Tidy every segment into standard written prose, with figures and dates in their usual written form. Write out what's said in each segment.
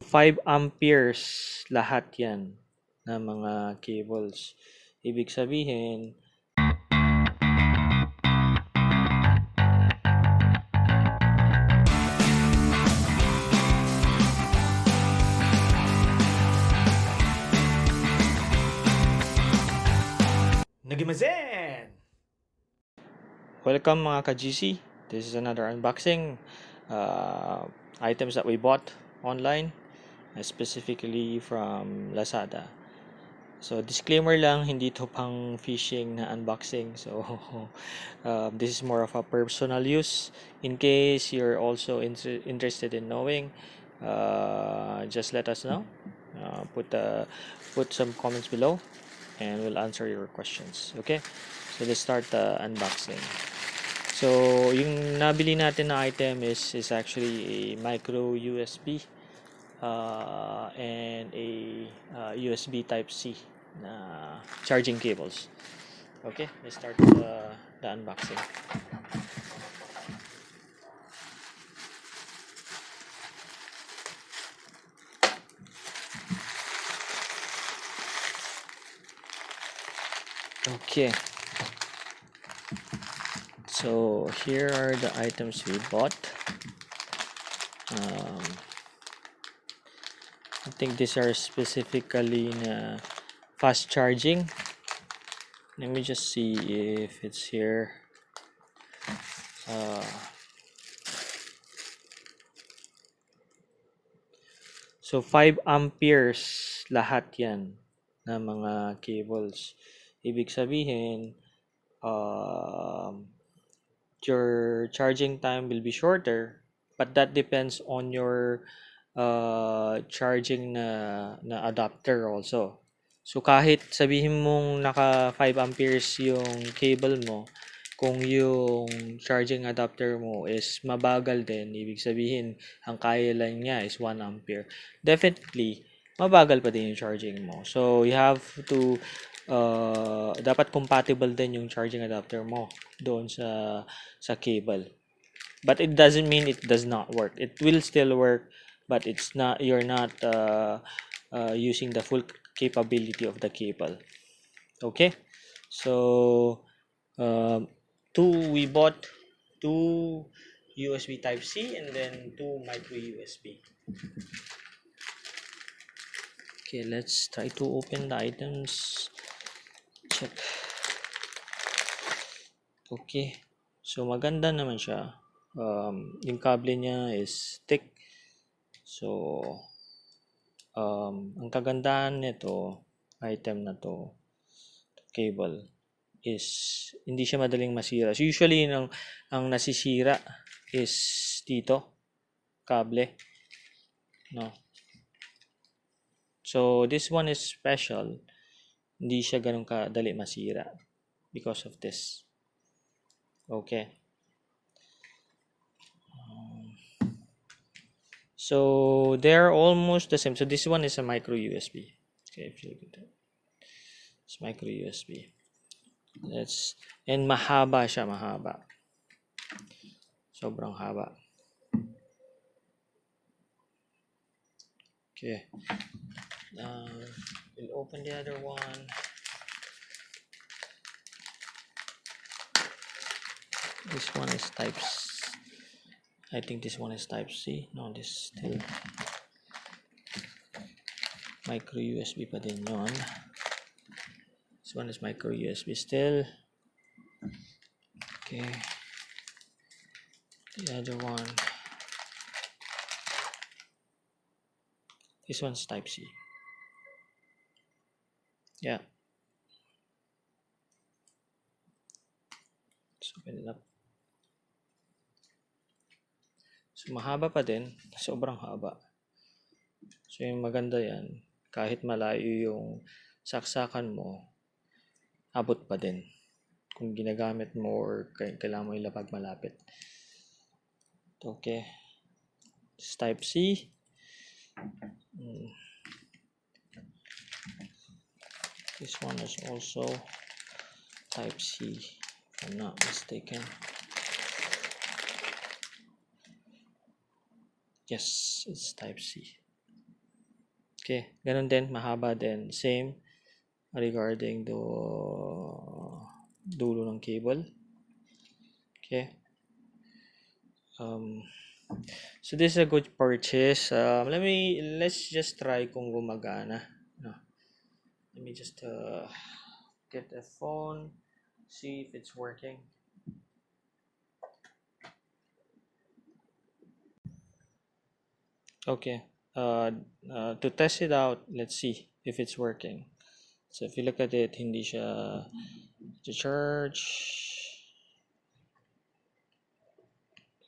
5 amperes lahat yan na mga cables. Ibig sabihin, Nagimazen! welcome mga ka-GC. This is another unboxing. Items that we bought online, specifically from Lazada. So disclaimer lang, hindi to pang phishing na unboxing. So this is more of a personal use. In case you're also interested in knowing, just let us know. Put some comments below, and we'll answer your questions. Okay? So let's start the unboxing. So yung nabili natin na item is actually a micro USB and a USB type C na charging cables. Okay, let's start the unboxing. Okay, so here are the items we bought. I think these are specifically na fast charging. Let me just see if it's here. So 5 amperes lahat yan na mga cables. Ibig sabihin, your charging time will be shorter, but that depends on your charging na adapter also. So kahit sabihin mong naka 5 amperes yung cable mo, kung yung charging adapter mo is mabagal din, ibig sabihin ang kaya lang niya is 1 ampere, definitely mabagal pa din yung charging mo. So you have to dapat compatible din yung charging adapter mo doon sa cable. But it doesn't mean it does not work. It will still work, but you're not using the full capability of the cable. Okay, so we bought 2 USB type C and then 2 micro USB. Okay, let's try to open the items. Check. Okay, so maganda naman siya. Yung cable niya is thick. So ang kagandahan nito item na to, cable, is hindi siya madaling masira. So usually ang nasisira is dito, kable, no? So this one is special. Hindi siya ganun kadali masira because of this. Okay. So they're almost the same. So this one is a micro USB. Okay, if you look at that, it's micro USB. And mahaba siya, mahaba. Sobrang haba. Okay. We'll open the other one. This one is type C. I think this one is type C. No, this still micro USB pa din yun. This one is micro USB still. Okay. The other one. This one's type C. Yeah. Let's open it up. So mahaba pa din. Sobrang haba. So yung maganda yan, kahit malayo yung saksakan mo, abot pa din kung ginagamit mo or kailangan mo ilapag malapit. Okay. This type C. This one is also type C, if I'm not mistaken. Yes, it's type C. Okay, ganun din, mahaba din. Same regarding the dulo ng cable. Okay. So this is a good purchase. Let's just try kung gumagana. No. Let me just get a phone, see if it's working. Okay. To test it out, let's see if it's working. So if you look at it, hindi siya to charge.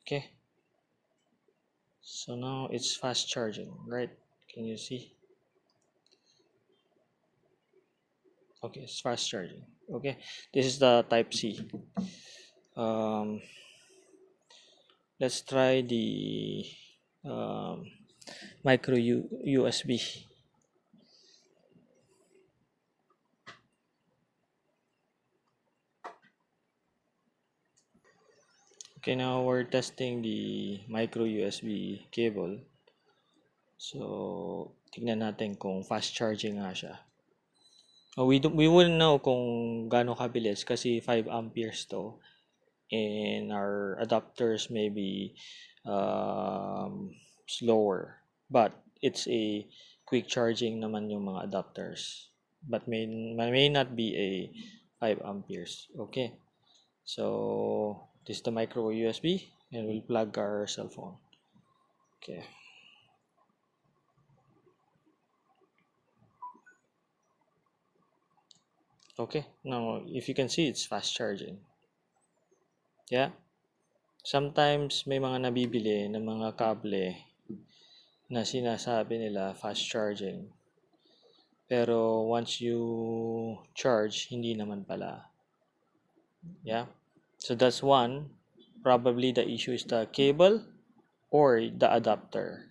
Okay. So now it's fast charging, right? Can you see? Okay, it's fast charging. Okay, this is the Type C. Um, let's try the um, micro USB. Okay, now we're testing the micro USB cable. So, tignan natin kung fast charging nga siya. We wouldn't know kung gaano kabilis kasi 5 amperes to. And our adapters may be slower. But it's a quick charging naman yung mga adapters. But may not be a 5 amperes. Okay. So, this is the micro USB and we'll plug our cell phone. Okay. Okay. Now, if you can see, it's fast charging. Yeah. Sometimes may mga nabibili ng mga kable na sinasabi nila fast charging. Pero once you charge, hindi naman pala. Yeah. So that's one. Probably the issue is the cable or the adapter.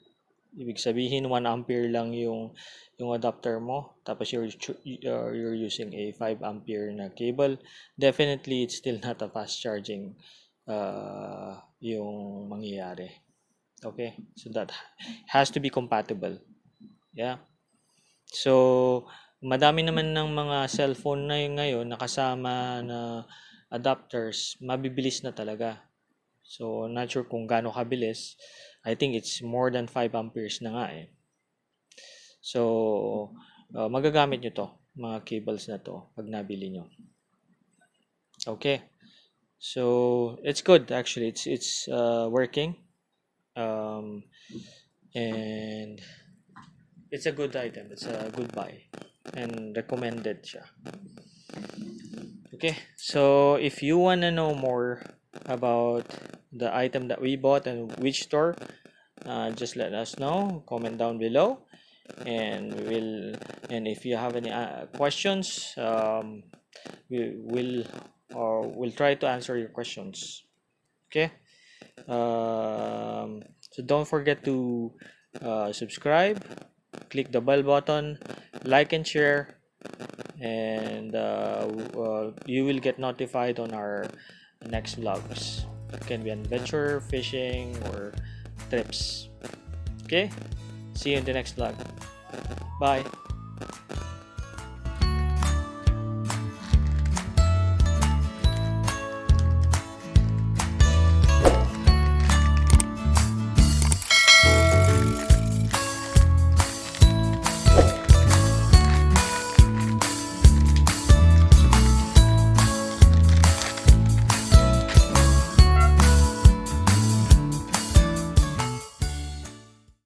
Ibig sabihin 1 ampere lang yung adapter mo tapos you're using a 5 ampere na cable. Definitely it's still not a fast charging yung mangyayari. Okay? So that has to be compatible. Yeah. So madami naman ng mga cellphone na ngayon nakasama na adapters, mabibilis na talaga. So not sure kung gaano kabilis. I think it's more than 5 amperes na nga eh. So magagamit nyo to, mga cables na to pag nabili nyo. Okay. So it's good actually. It's working. And it's a good item. It's a good buy and recommended siya. Okay, so if you want to know more about the item that we bought and which store, just let us know. Comment down below, and if you have any questions, we'll try to answer your questions. Okay. So don't forget to subscribe, click the bell button, like and share, and you will get notified on our next vlogs. It can be adventure, fishing, or trips. Okay, see you in the next vlog. Bye.